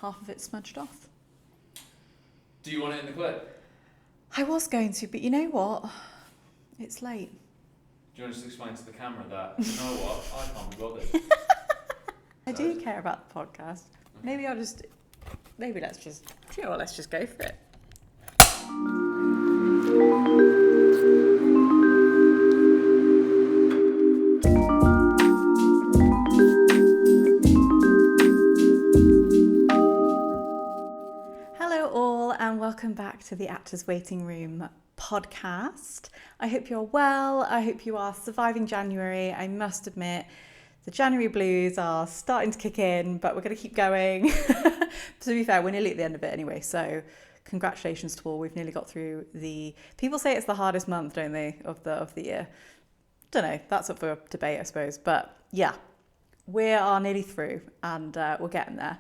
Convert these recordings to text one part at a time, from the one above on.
half of it smudged off. Do you want it in the clip? I was going to, but you know what? It's late. Do you want to just explain to the camera that, you know what, I can't be bothered? I do care about the podcast. Maybe let's just go for it. Hello all, and welcome back to the Actors Waiting Room podcast. I hope you're well. I hope you are surviving January. I must admit, the January blues are starting to kick in, but we're going to keep going. To be fair, we're nearly at the end of it anyway, so congratulations to all. We've nearly got through people say it's the hardest month, don't they, of the year. Don't know, that's up for debate, I suppose. But yeah, we are nearly through, and we're getting there.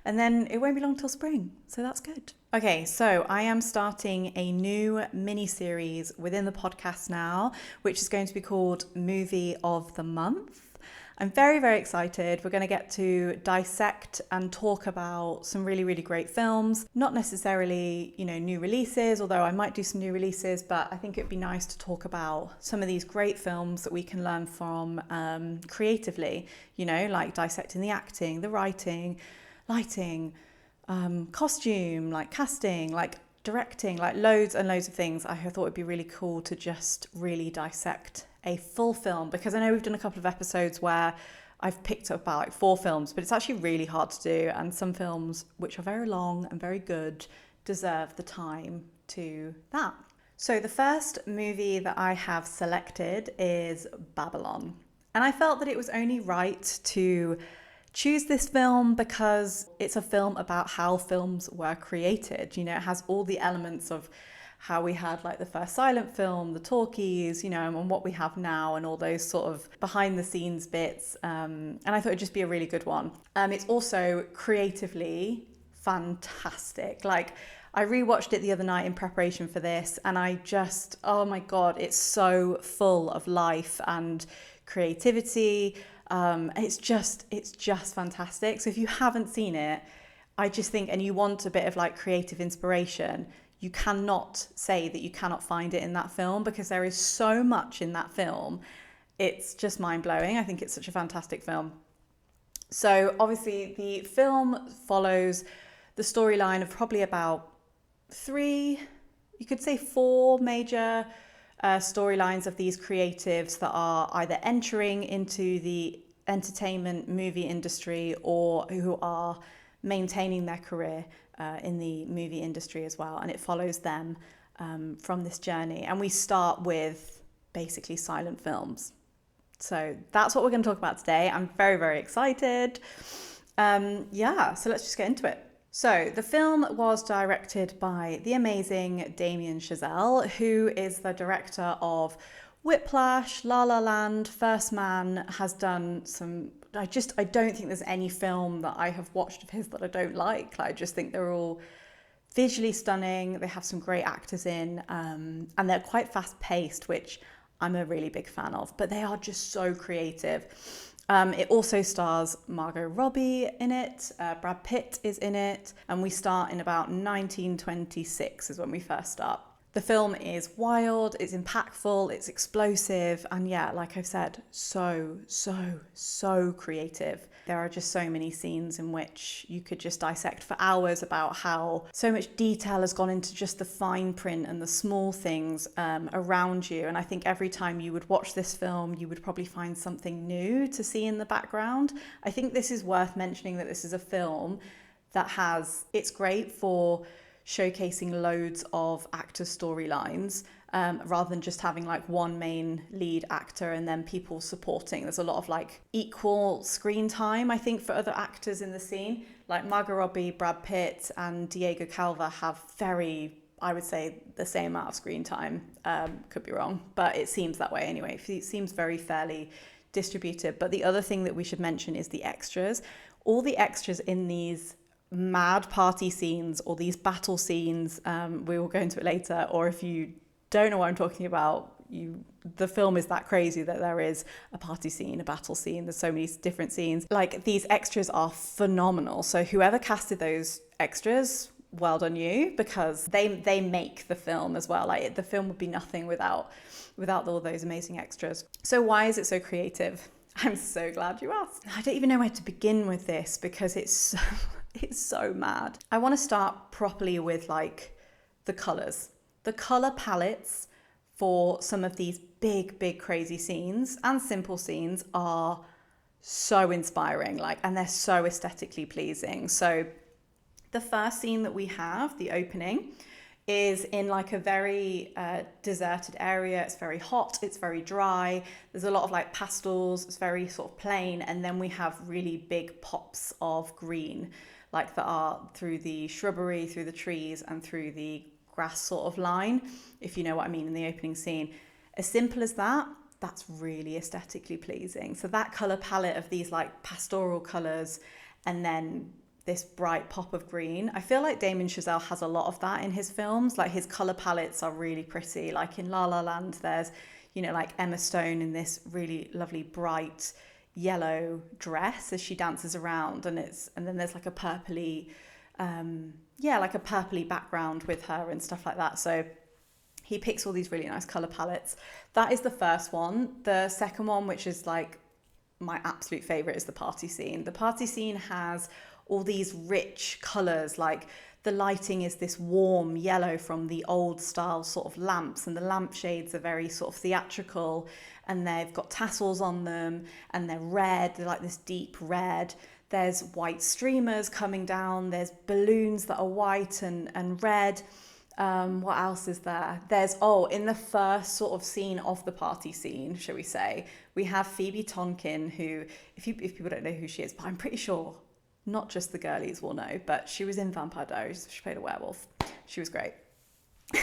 And then it won't be long till spring, so that's good. Okay, so I am starting a new mini-series within the podcast now, which is going to be called Movie of the Month. I'm very, very excited. We're going to get to dissect and talk about some really, really great films. Not necessarily, new releases, although I might do some new releases, but I think it'd be nice to talk about some of these great films that we can learn from creatively, like dissecting the acting, the writing, lighting, costume, like casting, like directing, like loads and loads of things. I thought it'd be really cool to just really dissect a full film, because I know we've done a couple of episodes where I've picked up about 4 films, but it's actually really hard to do, and some films which are very long and very good deserve the time to that. So the first movie that I have selected is Babylon, and I felt that it was only right to choose this film because it's a film about how films were created. It has all the elements of how we had like the first silent film, the talkies, and what we have now, and all those sort of behind the scenes bits. And I thought it'd just be a really good one. It's also creatively fantastic. Like, I rewatched it the other night in preparation for this, and oh my God, it's so full of life and creativity. It's just fantastic. So if you haven't seen it, I just think, and you want a bit of like creative inspiration, you cannot say that you cannot find it in that film, because there is so much in that film. It's just mind-blowing. I think it's such a fantastic film. So obviously the film follows the storyline of probably about 3, you could say 4 major storylines of these creatives that are either entering into the entertainment movie industry or who are maintaining their career in the movie industry as well. And it follows them from this journey. And we start with basically silent films. So that's what we're going to talk about today. I'm very, very excited. So let's just get into it. So the film was directed by the amazing Damien Chazelle, who is the director of Whiplash, La La Land, First Man, has done some... I don't think there's any film that I have watched of his that I don't like. I just think they're all visually stunning. They have some great actors in, and they're quite fast paced, which I'm a really big fan of, but they are just so creative. It also stars Margot Robbie in it. Brad Pitt is in it, and we start in about 1926 is when we first start. The film is wild, it's impactful, it's explosive, and yeah, like I've said, so creative. There are just so many scenes in which you could just dissect for hours about how so much detail has gone into just the fine print and the small things around you. And I think every time you would watch this film, you would probably find something new to see in the background. I think this is worth mentioning, that this is a film that it's great for showcasing loads of actor storylines, rather than just having like one main lead actor and then people supporting. There's a lot of like equal screen time, I think, for other actors in the scene. Like Margot Robbie, Brad Pitt and Diego Calva have I would say, the same amount of screen time. Could be wrong, but it seems that way anyway. It seems very fairly distributed. But the other thing that we should mention is the extras. All the extras in these mad party scenes or these battle scenes, we will go into it later, or if you don't know what I'm talking about, the film is that crazy that there is a party scene, a battle scene, there's so many different scenes. Like, these extras are phenomenal. So whoever casted those extras, well done you, because they make the film as well. Like, the film would be nothing without all those amazing extras. So why is it so creative? I'm so glad you asked. I don't even know where to begin with this because it's so mad. I want to start properly with like the colors. The color palettes for some of these big crazy scenes and simple scenes are so inspiring, like, and they're so aesthetically pleasing. So the first scene that we have, the opening, is in like a very deserted area. It's very hot, it's very dry, there's a lot of like pastels, it's very sort of plain, and then we have really big pops of green, like that are through the shrubbery, through the trees, and through the grass sort of line, if you know what I mean, in the opening scene. As simple as that, that's really aesthetically pleasing. So that colour palette of these like pastoral colours and then this bright pop of green. I feel like Damien Chazelle has a lot of that in his films. Like, his colour palettes are really pretty. Like in La La Land, there's, you know, like Emma Stone in this really lovely bright yellow dress as she dances around, and then there's like a purpley, like a purpley background with her and stuff like that. So he picks all these really nice colour palettes. That is the first one. The second one, which is like my absolute favourite, is the party scene. The party scene has all these rich colours, like the lighting is this warm yellow from the old style sort of lamps, and the lampshades are very sort of theatrical, and they've got tassels on them, and they're red, they're like this deep red. There's white streamers coming down, there's balloons that are white and red. What else is there? There's, in the first sort of scene of the party scene, shall we say, we have Phoebe Tonkin, who, if people don't know who she is, but I'm pretty sure not just the girlies will know, but she was in Vampire Diaries. She played a werewolf. She was great.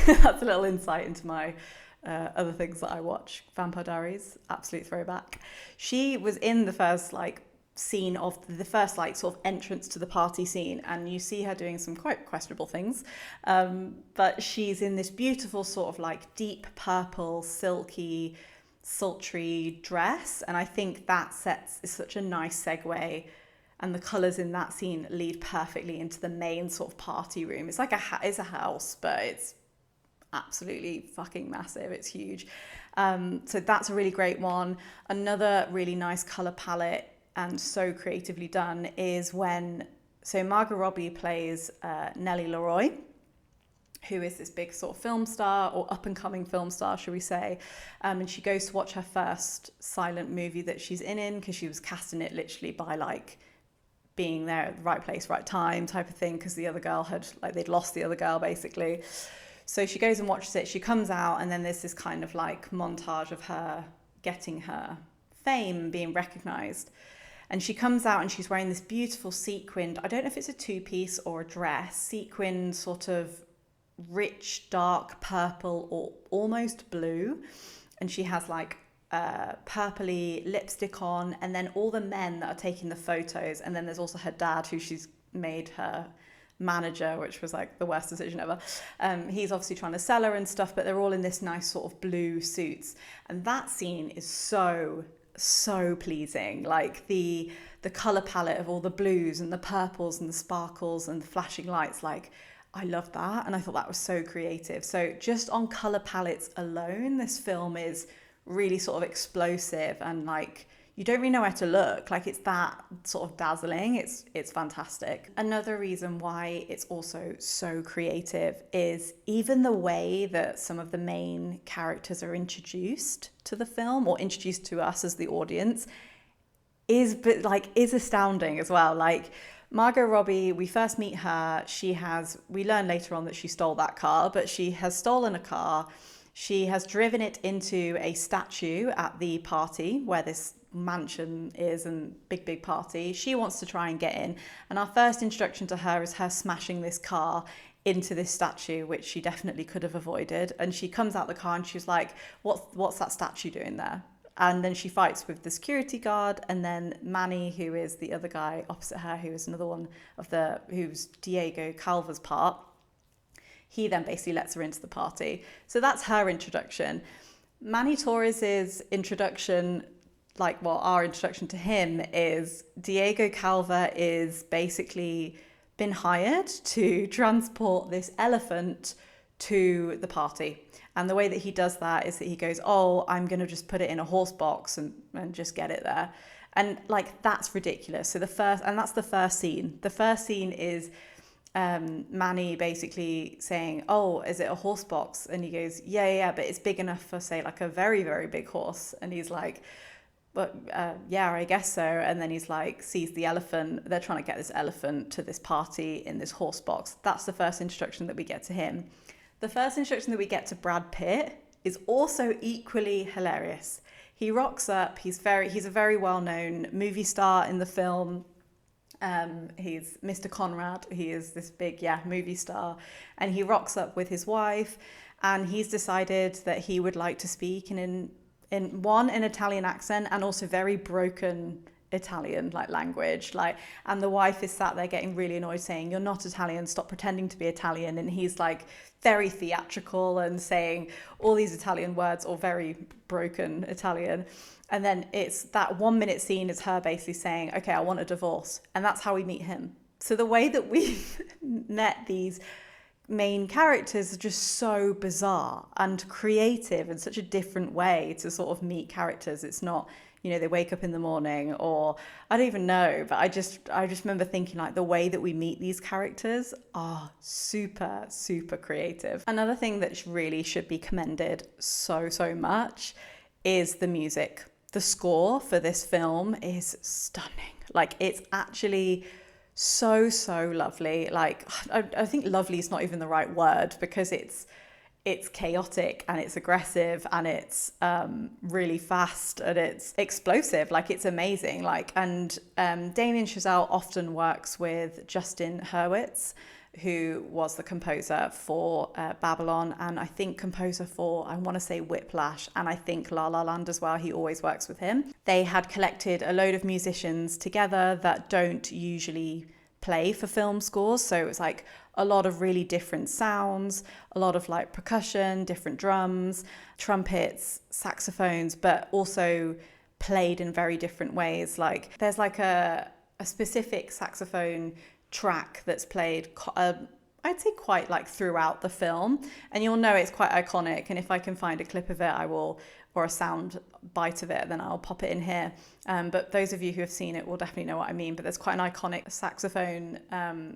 That's a little insight into my other things that I watch. Vampire Diaries, absolute throwback. She was in the first like scene of the first like sort of entrance to the party scene, and you see her doing some quite questionable things, but she's in this beautiful sort of like deep purple, silky, sultry dress, and I think that is such a nice segue. And the colours in that scene lead perfectly into the main sort of party room. It's like it's a house, but it's absolutely fucking massive. It's huge. So that's a really great one. Another really nice colour palette and so creatively done is so Margot Robbie plays Nellie Leroy, who is this big sort of film star, or up and coming film star, should we say. And she goes to watch her first silent movie that she's in, because she was casting it literally by like being there at the right place, right time type of thing, because the other girl they'd lost the other girl basically. So she goes and watches it, she comes out, and then there's this kind of like montage of her getting her fame, being recognised. And she comes out and she's wearing this beautiful sequined, I don't know if it's a two-piece or a dress, sequined sort of rich, dark purple or almost blue. And she has like purpley lipstick on, and then all the men that are taking the photos, and then there's also her dad, who she's made her manager, which was like the worst decision ever. He's obviously trying to sell her and stuff, but they're all in this nice sort of blue suits, and that scene is so pleasing. Like the color palette of all the blues and the purples and the sparkles and the flashing lights, like I love that, and I thought that was so creative. So just on color palettes alone, this film is really sort of explosive, and like you don't really know where to look. Like, it's that sort of dazzling. It's fantastic. Another reason why it's also so creative is even the way that some of the main characters are introduced to the film, or introduced to us as the audience, is astounding as well. Like Margot Robbie, we first meet her. We learn later on that she stole that car, but she has stolen a car. She has driven it into a statue at the party where this mansion is, and big party. She wants to try and get in, and our first introduction to her is her smashing this car into this statue, which she definitely could have avoided. And she comes out the car and she's like, what's that statue doing there? And then she fights with the security guard, and then Manny, who is the other guy opposite her, who is another one who's Diego Calva's part, he then basically lets her into the party. So that's her introduction. Manny Torres's introduction, like, well, our introduction to him is Diego Calva is basically been hired to transport this elephant to the party. And the way that he does that is that he goes, oh, I'm going to just put it in a horse box and just get it there. And like, that's ridiculous. So that's the first scene. The first scene is Manny basically saying, oh, is it a horse box? And he goes, yeah, but it's big enough for, say, like a very, very big horse. And he's like, but yeah, I guess so. And then he's like, sees the elephant. They're trying to get this elephant to this party in this horse box. That's the first introduction that we get to him. The first introduction that we get to Brad Pitt is also equally hilarious. He rocks up. He's a very well-known movie star in the film. He's Mr. Conrad. He is this big, movie star. And he rocks up with his wife, and he's decided that he would like to speak in an Italian accent and also very broken Italian language, and the wife is sat there getting really annoyed, saying, you're not Italian, stop pretending to be Italian. And he's like very theatrical and saying all these Italian words, or very broken Italian. And then it's that 1 minute scene is her basically saying, okay, I want a divorce. And that's how we meet him. So the way that we've met these main characters are just so bizarre and creative in such a different way to sort of meet characters. It's not, they wake up in the morning, or I don't even know, but I just remember thinking, like, the way that we meet these characters are super, super creative. Another thing that really should be commended so much is the music. The score for this film is stunning. Like, it's actually so lovely. Like, I think lovely is not even the right word, because it's chaotic and it's aggressive and it's really fast and it's explosive. Like, it's amazing. And Damien Chazelle often works with Justin Hurwitz, who was the composer for Babylon, and I think composer for, I want to say, Whiplash, and I think La La Land as well. He always works with him. They had collected a load of musicians together that don't usually play for film scores, so it was like a lot of really different sounds, a lot of like percussion, different drums, trumpets, saxophones, but also played in very different ways. Like, there's like a specific saxophone track that's played, I'd say, quite like throughout the film, and you'll know it's quite iconic. And if I can find a clip of it, I will, or a sound bite of it, then I'll pop it in here. But those of you who have seen it will definitely know what I mean. But there's quite an iconic saxophone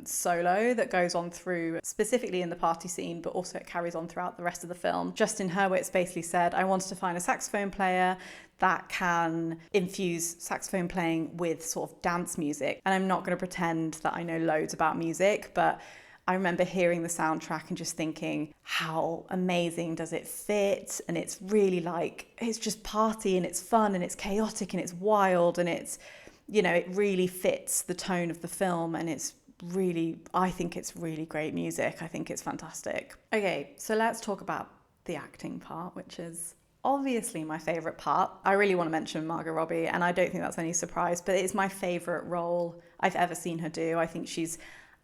solo that goes on through, specifically in the party scene, but also it carries on throughout the rest of the film. Justin Hurwitz basically said, I wanted to find a saxophone player that can infuse saxophone playing with sort of dance music. And I'm not going to pretend that I know loads about music, but I remember hearing the soundtrack and just thinking, how amazing does it fit? And it's really like, it's just party and it's fun and it's chaotic and it's wild and it's, it really fits the tone of the film, and it's really, I think it's really great music. I think it's fantastic. Okay, so let's talk about the acting part, which is obviously my favourite part. I really want to mention Margot Robbie, and I don't think that's any surprise, but it's my favourite role I've ever seen her do. I think she's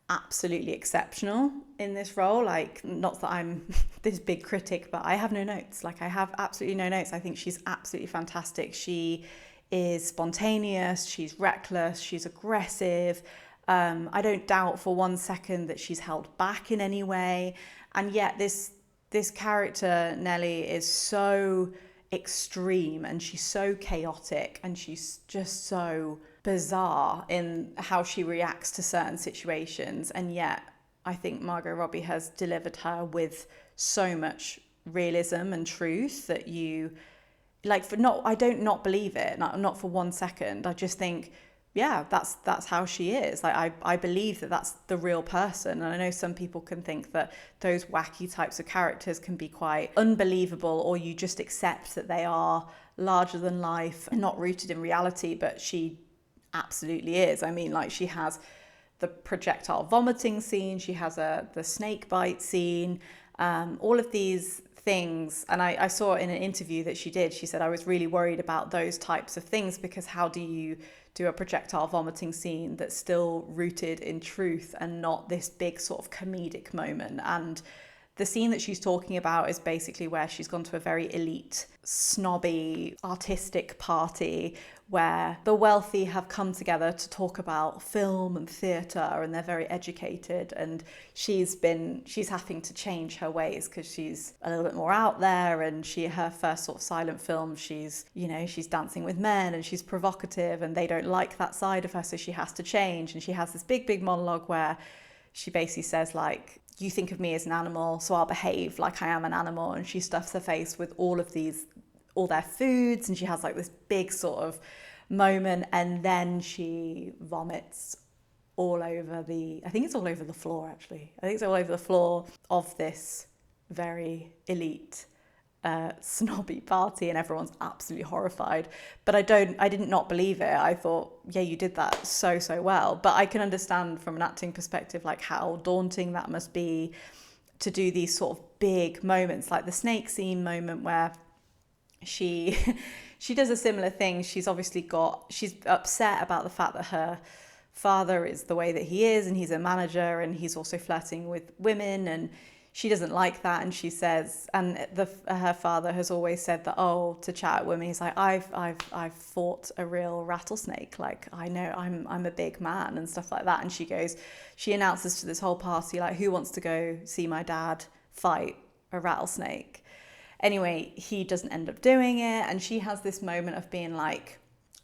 absolutely exceptional in this role. Like, not that I'm this big critic, but I have no notes. Like, I have absolutely no notes. I think she's absolutely fantastic. She is spontaneous, she's reckless, she's aggressive. I don't doubt for 1 second that she's held back in any way. And yet this character, Nellie, is so extreme and she's so chaotic and she's just so bizarre in how she reacts to certain situations. And yet I think Margot Robbie has delivered her with so much realism and truth that you like, I don't not believe it, not for 1 second. I just think, yeah, that's how she is. Like, I believe that that's the real person. And I know some people can think that those wacky types of characters can be quite unbelievable, or you just accept that they are larger than life and not rooted in reality, but she absolutely is. I mean, like, she has the projectile vomiting scene, she has the snake bite scene, all of these things. And I saw in an interview that she did, she said, I was really worried about those types of things, because how do you do a projectile vomiting scene that's still rooted in truth and not this big sort of comedic moment? And The scene that she's talking about is basically where she's gone to a very elite, snobby, artistic party where the wealthy have come together to talk about film and theatre, and they're very educated, and she's having to change her ways because she's a little bit more out there, and her first sort of silent film, she's dancing with men and she's provocative and they don't like that side of her, so she has to change. And she has this big monologue where she basically says, like, you think of me as an animal, so I'll behave like I am an animal. And she stuffs her face with all their foods, and she has like this big sort of moment, and then she vomits all over I think it's all over the floor, actually. I think it's all over the floor of this very elite snobby party, and everyone's absolutely horrified. But I did not believe it. I thought, yeah, you did that so well. But I can understand from an acting perspective, like, how daunting that must be to do these sort of big moments, like the snake scene moment where she does a similar thing. She's upset about the fact that her father is the way that he is, and he's a manager, and he's also flirting with women, and she doesn't like that. And she says, and her father has always said that, to chat at women, he's like, I've fought a real rattlesnake, like, I know I'm a big man and stuff like that. And she announces to this whole party, like, who wants to go see my dad fight a rattlesnake? Anyway, he doesn't end up doing it, and she has this moment of being like,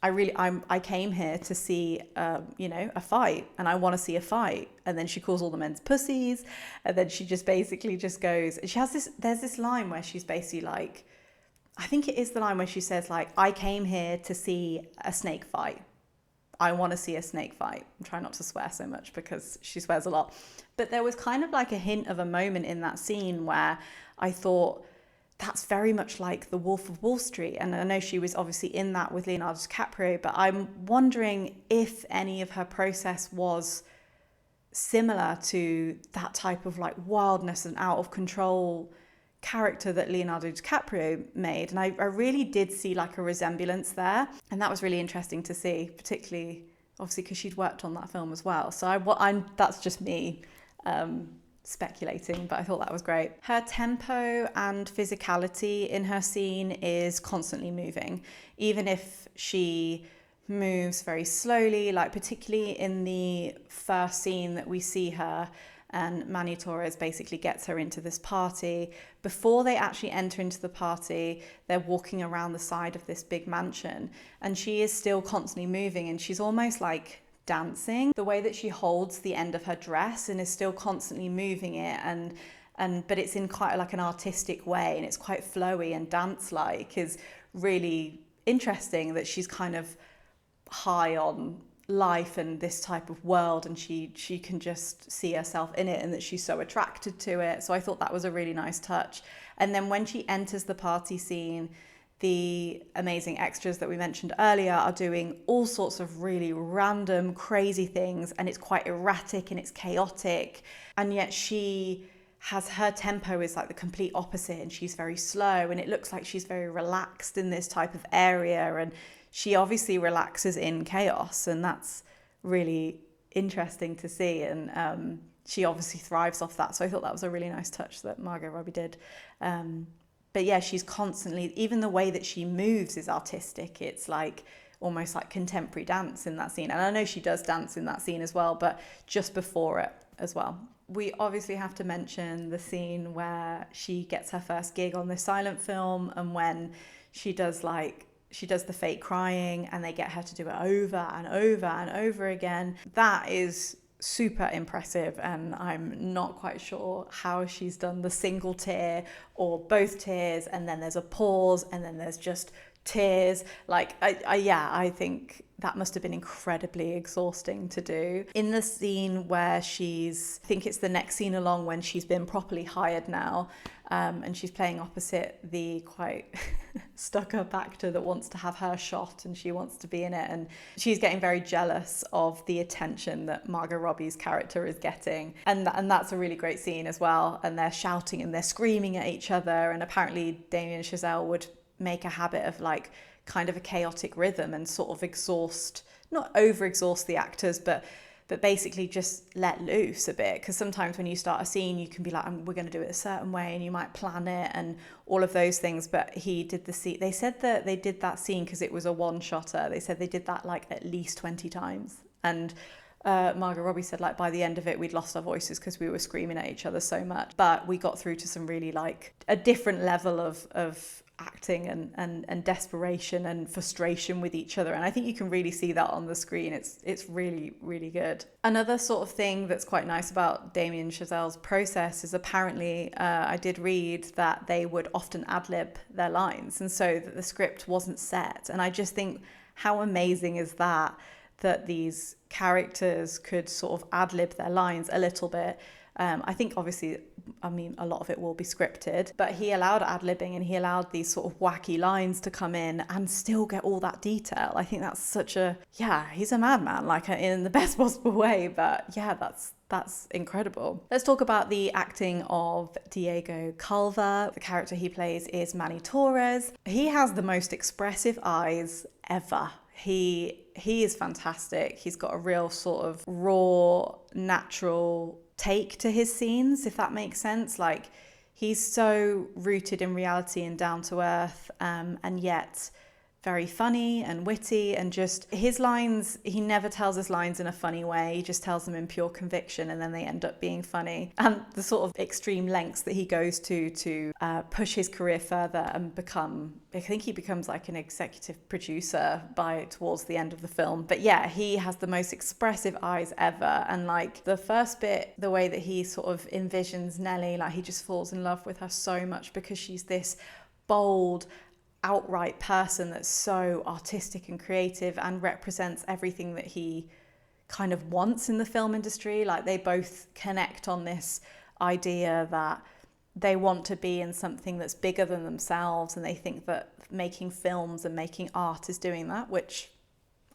I came here to see, a fight, and I want to see a fight. And then she calls all the men's pussies, and then she just basically just goes. There's this line where she's basically like, I think it is the line where she says, like, I came here to see a snake fight. I want to see a snake fight. I'm trying not to swear so much because she swears a lot. But there was kind of like a hint of a moment in that scene where I thought, that's very much like The Wolf of Wall Street. And I know she was obviously in that with Leonardo DiCaprio, but I'm wondering if any of her process was similar to that type of like wildness and out of control character that Leonardo DiCaprio made. And I really did see like a resemblance there. And that was really interesting to see, particularly obviously because she'd worked on that film as well. So that's just me speculating, but I thought that was great. Her tempo and physicality in her scene is constantly moving, even if she moves very slowly, like particularly in the first scene that we see her and Manny Torres basically gets her into this party. Before they actually enter into the party, they're walking around the side of this big mansion, and she is still constantly moving, and she's almost like dancing, the way that she holds the end of her dress and is still constantly moving it, but it's in quite like an artistic way, and it's quite flowy and dance-like, is really interesting that she's kind of high on life and this type of world, and she can just see herself in it, and that she's so attracted to it. So I thought that was a really nice touch. And then when she enters the party scene, the amazing extras that we mentioned earlier are doing all sorts of really random, crazy things, and it's quite erratic and it's chaotic. And yet her tempo is like the complete opposite, and she's very slow, and it looks like she's very relaxed in this type of area, and she obviously relaxes in chaos, and that's really interesting to see. And she obviously thrives off that. So I thought that was a really nice touch that Margot Robbie did. But yeah, she's constantly, even the way that she moves is artistic. It's like almost like contemporary dance in that scene. And I know she does dance in that scene as well, but just before it as well. We obviously have to mention the scene where she gets her first gig on this silent film, and when she does the fake crying, and they get her to do it over and over and over again. That is super impressive, and I'm not quite sure how she's done the single tear or both tears, and then there's a pause, and then there's just tears. Like, I think that must have been incredibly exhausting to do. In the scene where I think it's the next scene along, when she's been properly hired now, and she's playing opposite the quite stuck-up actor that wants to have her shot, and she wants to be in it, and she's getting very jealous of the attention that Margot Robbie's character is getting, and that's a really great scene as well. And they're shouting and they're screaming at each other, and apparently Damien Chazelle would make a habit of like kind of a chaotic rhythm and sort of not over exhaust the actors, but but basically just let loose a bit. Because sometimes when you start a scene, you can be like, we're going to do it a certain way, and you might plan it and all of those things. But he did the scene. They said that they did that scene because it was a one-shotter. They said they did that like at least 20 times. And Margot Robbie said like by the end of it, we'd lost our voices because we were screaming at each other so much. But we got through to some really like a different level of acting and desperation and frustration with each other, and I think you can really see that on the screen. It's really, really good. Another sort of thing that's quite nice about Damien Chazelle's process is apparently I did read that they would often ad-lib their lines, and so that the script wasn't set. And I just think, how amazing is that these characters could sort of ad-lib their lines a little bit. I think obviously, I mean, a lot of it will be scripted, but he allowed ad-libbing, and he allowed these sort of wacky lines to come in and still get all that detail. I think that's he's a madman, like in the best possible way, but yeah, that's incredible. Let's talk about the acting of Diego Calva. The character he plays is Manny Torres. He has the most expressive eyes ever. He is fantastic. He's got a real sort of raw, natural take to his scenes, if that makes sense. Like, he's so rooted in reality and down to earth, and yet very funny and witty, and just his lines, he never tells his lines in a funny way. He just tells them in pure conviction, and then they end up being funny. And the sort of extreme lengths that he goes to push his career further and I think he becomes like an executive producer towards the end of the film. But yeah, he has the most expressive eyes ever. And like the first bit, the way that he sort of envisions Nellie, like he just falls in love with her so much because she's this bold, outright person that's so artistic and creative and represents everything that he kind of wants in the film industry. Like, they both connect on this idea that they want to be in something that's bigger than themselves, and they think that making films and making art is doing that, which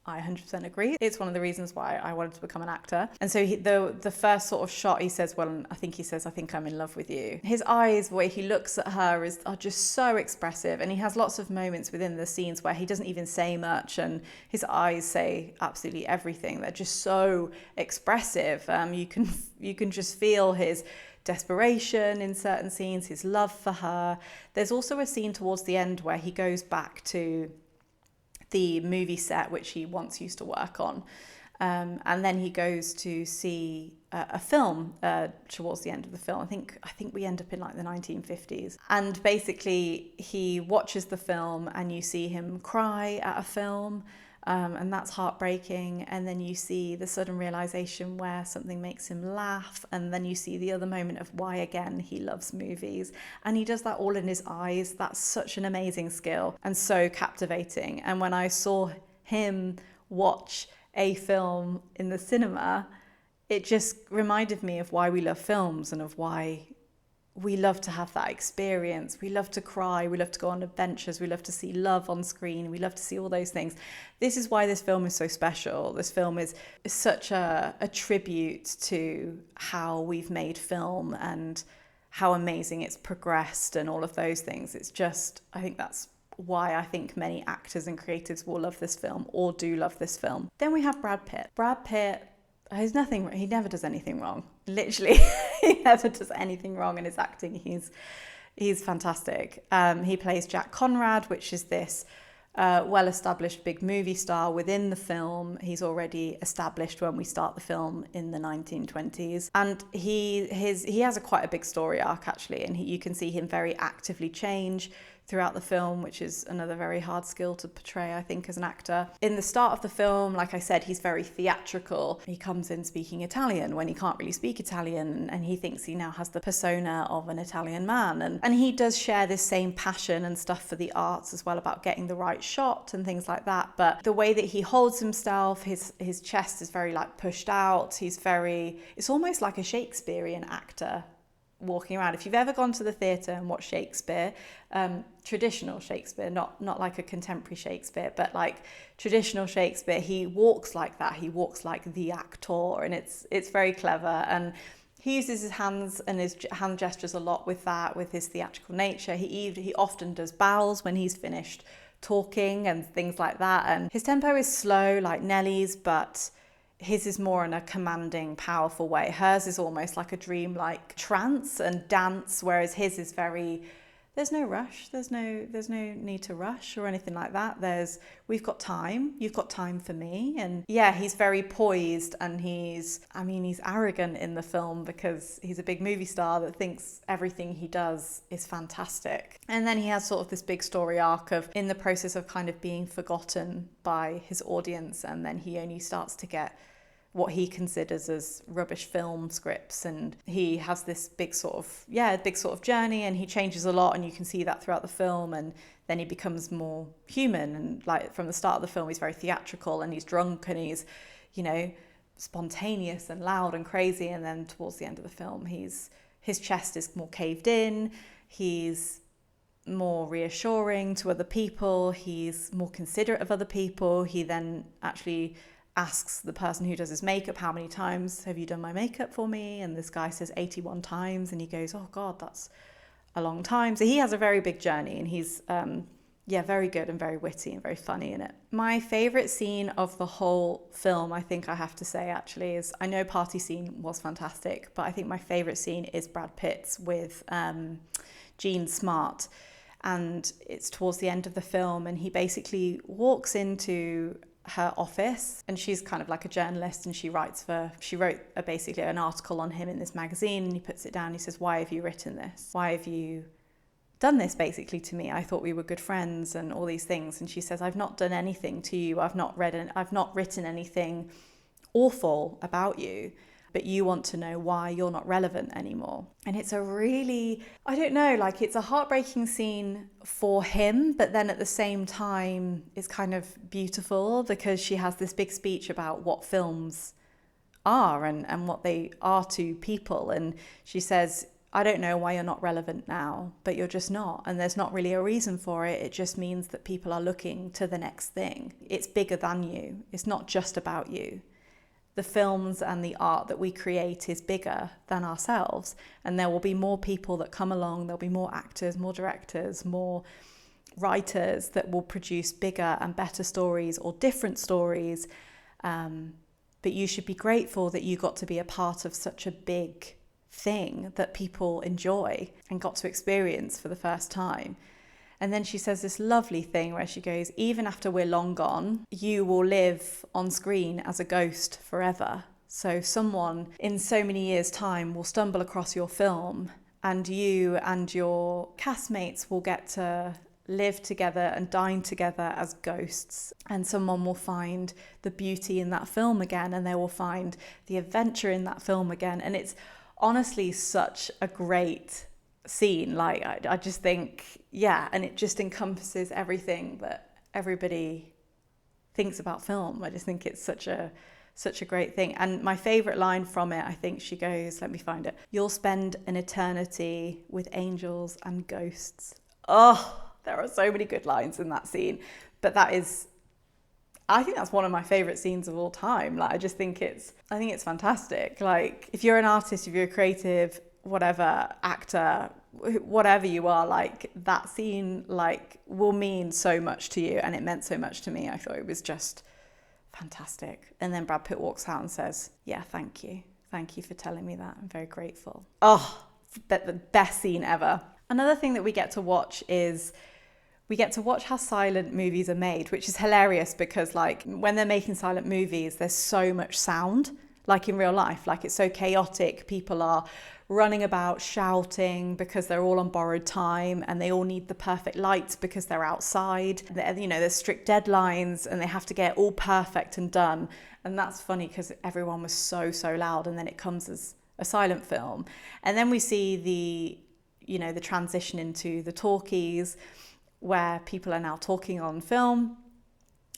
I 100% agree. It's one of the reasons why I wanted to become an actor. And so the first sort of shot, he says, I think I'm in love with you. His eyes, the way he looks at her are just so expressive. And he has lots of moments within the scenes where he doesn't even say much, and his eyes say absolutely everything. They're just so expressive. You can just feel his desperation in certain scenes, his love for her. There's also a scene towards the end where he goes back to the movie set which he once used to work on, and then he goes to see a film towards the end of the film. I think we end up in like the 1950s, and basically he watches the film and you see him cry at a film, and that's heartbreaking. And then you see the sudden realization where something makes him laugh, and then you see the other moment of why again he loves movies, and he does that all in his eyes. That's such an amazing skill and so captivating. And when I saw him watch a film in the cinema, it just reminded me of why we love films and of why we love to have that experience. We love to cry, we love to go on adventures, we love to see love on screen, we love to see all those things. This is why this film is so special. This film is such a tribute to how we've made film and how amazing it's progressed and all of those things. It's just, I think that's why I think many actors and creatives will love this film or do love this film. Then we have Brad Pitt. Brad Pitt, he never does anything wrong. Literally, he never does anything wrong in his acting. He's fantastic. He plays Jack Conrad, which is this well-established big movie star within the film. He's already established when we start the film in the 1920s, and he has quite a big story arc actually, and you can see him very actively change throughout the film, which is another very hard skill to portray, I think, as an actor. In the start of the film, like I said, he's very theatrical. He comes in speaking Italian when he can't really speak Italian, and he thinks he now has the persona of an Italian man. And he does share this same passion and stuff for the arts as well, about getting the right shot and things like that. But the way that he holds himself, his chest is very like pushed out. It's almost like a Shakespearean actor walking around. If you've ever gone to the theatre and watched Shakespeare, traditional Shakespeare, not like a contemporary Shakespeare, but like traditional Shakespeare, he walks like that. He walks like the actor, and it's very clever. And he uses his hands and his hand gestures a lot with his theatrical nature. He often does bows when he's finished talking and things like that. And his tempo is slow like Nellie's, but his is more in a commanding, powerful way. Hers is almost like a dream-like trance and dance, whereas his is very, there's no rush, there's no need to rush or anything like that. We've got time, you've got time for me. And yeah, he's very poised, and he's arrogant in the film because he's a big movie star that thinks everything he does is fantastic. And then he has sort of this big story arc of in the process of kind of being forgotten by his audience, and then he only starts to get what he considers as rubbish film scripts, and he has this big sort of journey, and he changes a lot, and you can see that throughout the film. And then he becomes more human, and like from the start of the film he's very theatrical, and he's drunk, and he's, you know, spontaneous and loud and crazy, and then towards the end of the film his chest is more caved in, he's more reassuring to other people, he's more considerate of other people. He then actually asks the person who does his makeup, how many times have you done my makeup for me? And this guy says 81 times, and he goes, oh God, that's a long time. So he has a very big journey, and he's very good and very witty and very funny in it. My favourite scene of the whole film, I think I have to say actually, is, I know party scene was fantastic, but I think my favourite scene is Brad Pitt's with Jean Smart. And it's towards the end of the film, and he basically walks into her office, and she's kind of like a journalist, and she wrote basically an article on him in this magazine, and he puts it down. He says, why have you written this? Why have you done this basically to me? I thought we were good friends and all these things. And she says, I've not done anything to you. I've not written anything awful about you, but you want to know why you're not relevant anymore. And it's a really, I don't know, like it's a heartbreaking scene for him, but then at the same time, it's kind of beautiful because she has this big speech about what films are and what they are to people. And she says, I don't know why you're not relevant now, but you're just not. And there's not really a reason for it. It just means that people are looking to the next thing. It's bigger than you. It's not just about you. The films and the art that we create is bigger than ourselves, and there will be more people that come along. There'll be more actors, more directors, more writers that will produce bigger and better stories or different stories. But you should be grateful that you got to be a part of such a big thing that people enjoy and got to experience for the first time. And then she says this lovely thing where she goes, even after we're long gone, you will live on screen as a ghost forever. So someone in so many years' time will stumble across your film, and you and your castmates will get to live together and dine together as ghosts. And someone will find the beauty in that film again, and they will find the adventure in that film again. And it's honestly such a great scene. Like I just think, yeah, and it just encompasses everything that everybody thinks about film. I just think it's such a great thing. And my favorite line from it, I think she goes, let me find it, you'll spend an eternity with angels and ghosts. Oh, there are so many good lines in that scene, but I think that's one of my favorite scenes of all time. Like I think it's fantastic. Like if you're an artist, if you're a creative, whatever, actor, whatever you are, like that scene like will mean so much to you, and it meant so much to me. I thought it was just fantastic. And then Brad Pitt walks out and says, yeah, thank you for telling me that, I'm very grateful. Oh, the best scene ever. Another thing that we get to watch is how silent movies are made, which is hilarious because like when they're making silent movies, there's so much sound, like in real life, like it's so chaotic. People are running about shouting because they're all on borrowed time, and they all need the perfect lights because they're outside. There's strict deadlines, and they have to get all perfect and done. And that's funny because everyone was so loud, and then it comes as a silent film. And then we see the transition into the talkies, where people are now talking on film.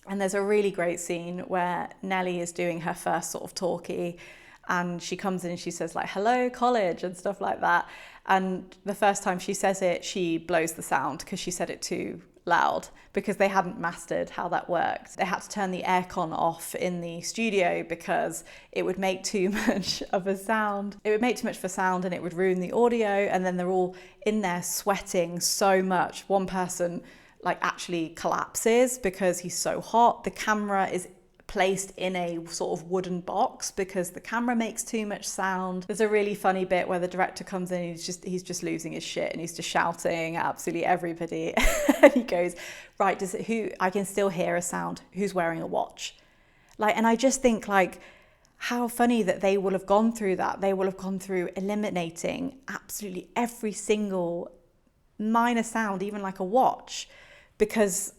And there's a really great scene where Nellie is doing her first sort of talkie, and she comes in and she says like, hello, college, and stuff like that. And the first time she says it, she blows the sound because she said it too loud, because they hadn't mastered how that worked. They had to turn the aircon off in the studio because it would make too much of a sound. It would make too much of a sound and it would ruin the audio. And then they're all in there sweating so much. One person like actually collapses because he's so hot. The camera is placed in a sort of wooden box because the camera makes too much sound. There's a really funny bit where the director comes in and he's just losing his shit and he's just shouting at absolutely everybody. And he goes, right, I can still hear a sound. Who's wearing a watch? Like, and I just think like, how funny that they will have gone through that. They will have gone through eliminating absolutely every single minor sound, even like a watch, because,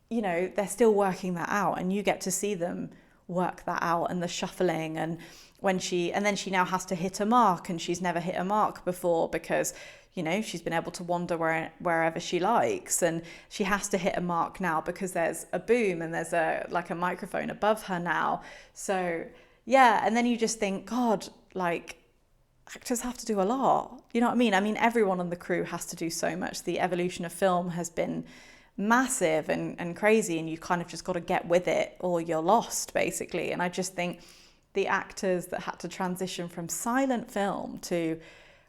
you know, they're still working that out, and you get to see them work that out, and the shuffling, and then she now has to hit a mark, and she's never hit a mark before because, you know, she's been able to wander wherever she likes, and she has to hit a mark now because there's a boom and there's a microphone above her now. So yeah, and then you just think, God, like, actors have to do a lot. You know what I mean? I mean, everyone on the crew has to do so much. The evolution of film has been massive and crazy, and you kind of just got to get with it or you're lost, basically. And I just think the actors that had to transition from silent film to,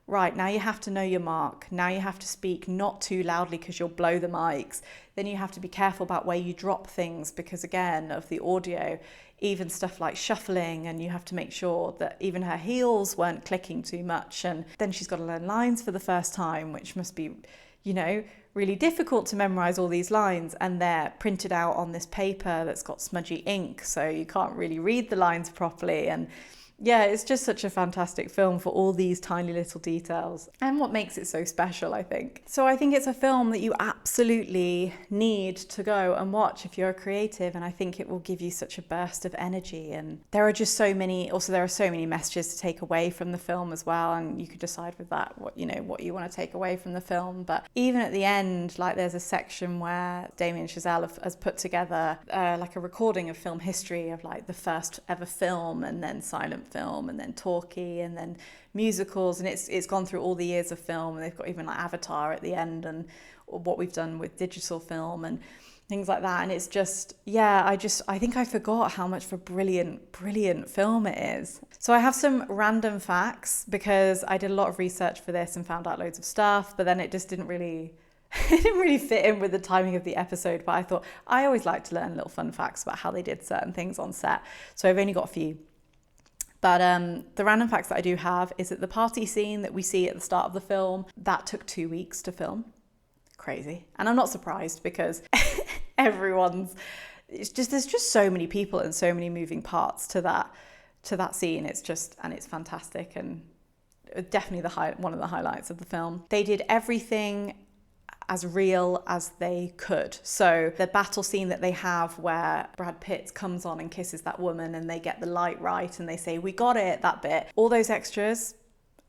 right, now you have to know your mark. Now you have to speak not too loudly because you'll blow the mics. Then you have to be careful about where you drop things because, again, of the audio, even stuff like shuffling, and you have to make sure that even her heels weren't clicking too much. And then she's got to learn lines for the first time, which must be, you know, really difficult to memorize all these lines, and they're printed out on this paper that's got smudgy ink, so you can't really read the lines properly. And yeah, it's just such a fantastic film for all these tiny little details, and what makes it so special, I think. So I think it's a film that you absolutely need to go and watch if you're a creative, and I think it will give you such a burst of energy. And there are so many messages to take away from the film as well, and you could decide with that what you want to take away from the film. But even at the end, like, there's a section where Damien Chazelle has put together like a recording of film history of like the first ever film, and then silent film, and then talkie, and then musicals, and it's gone through all the years of film, and they've got even like Avatar at the end, and what we've done with digital film and things like that. And it's just, yeah, I think I forgot how much of a brilliant film it is. So I have some random facts because I did a lot of research for this and found out loads of stuff, but then it just didn't really fit in with the timing of the episode. But I thought I always like to learn little fun facts about how they did certain things on set, so I've only got a few. But the random facts that I do have is that the party scene that we see at the start of the film, that took 2 weeks to film. Crazy. And I'm not surprised because there's just so many people and so many moving parts to that scene. It's fantastic, and definitely one of the highlights of the film. They did everything as real as they could. So the battle scene that they have where Brad Pitt comes on and kisses that woman, and they get the light right, and they say, we got it, that bit. All those extras,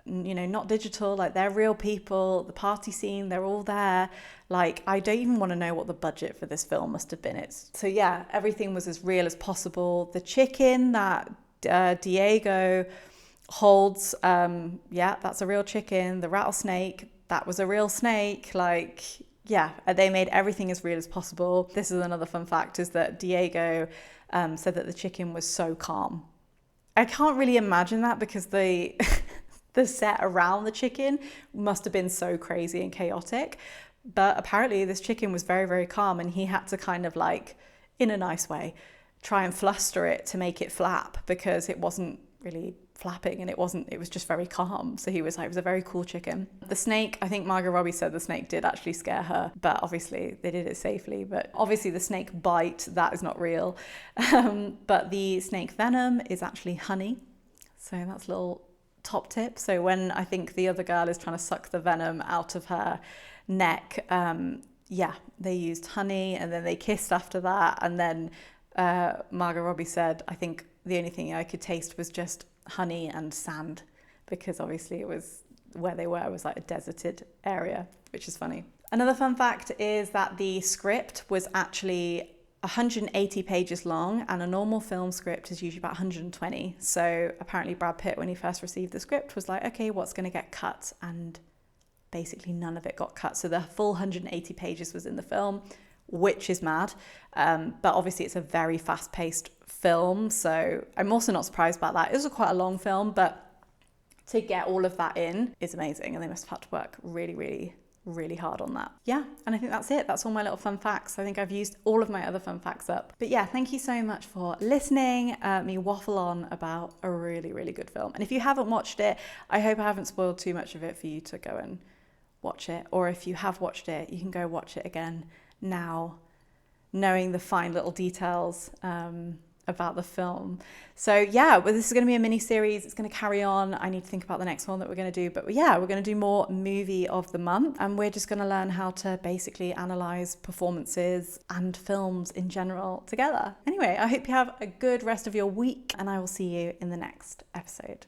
you know, not digital, like, they're real people. The party scene, they're all there. Like, I don't even want to know what the budget for this film must have been. So yeah, everything was as real as possible. The chicken that Diego holds, that's a real chicken. The rattlesnake, that was a real snake. Like, yeah, they made everything as real as possible. This is another fun fact, is that Diego said that the chicken was so calm. I can't really imagine that because the set around the chicken must have been so crazy and chaotic. But apparently this chicken was very, very calm, and he had to kind of, like, in a nice way, try and fluster it to make it flap because it wasn't really flapping, and it was just very calm. So he was like, it was a very cool chicken. The snake, I think Margot Robbie said the snake did actually scare her, but obviously they did it safely. But obviously the snake bite, that is not real. But the snake venom is actually honey. So that's a little top tip. So when I think the other girl is trying to suck the venom out of her neck, they used honey, and then they kissed after that. And then Margot Robbie said, I think the only thing I could taste was just honey and sand, because obviously it was where they were was like a deserted area, which is funny. Another fun fact is that the script was actually 180 pages long, and a normal film script is usually about 120. So apparently Brad Pitt, when he first received the script, was like, okay, what's going to get cut? And basically none of it got cut. So the full 180 pages was in the film, which is mad. But obviously it's a very fast-paced film, so I'm also not surprised about that. It was quite a long film, but to get all of that in is amazing, and they must have had to work really, really, really hard on that. Yeah, and I think that's it. That's all my little fun facts. I think I've used all of my other fun facts up. But yeah, thank you so much for listening, me waffle on about a really, really good film. And if you haven't watched it, I hope I haven't spoiled too much of it for you to go and watch it. Or if you have watched it, you can go watch it again now, knowing the fine little details about the film. So yeah, well, this is going to be a mini series. It's going to carry on. I need to think about the next one that we're going to do. But yeah, we're going to do more movie of the month, and we're just going to learn how to basically analyze performances and films in general together. Anyway, I hope you have a good rest of your week, and I will see you in the next episode.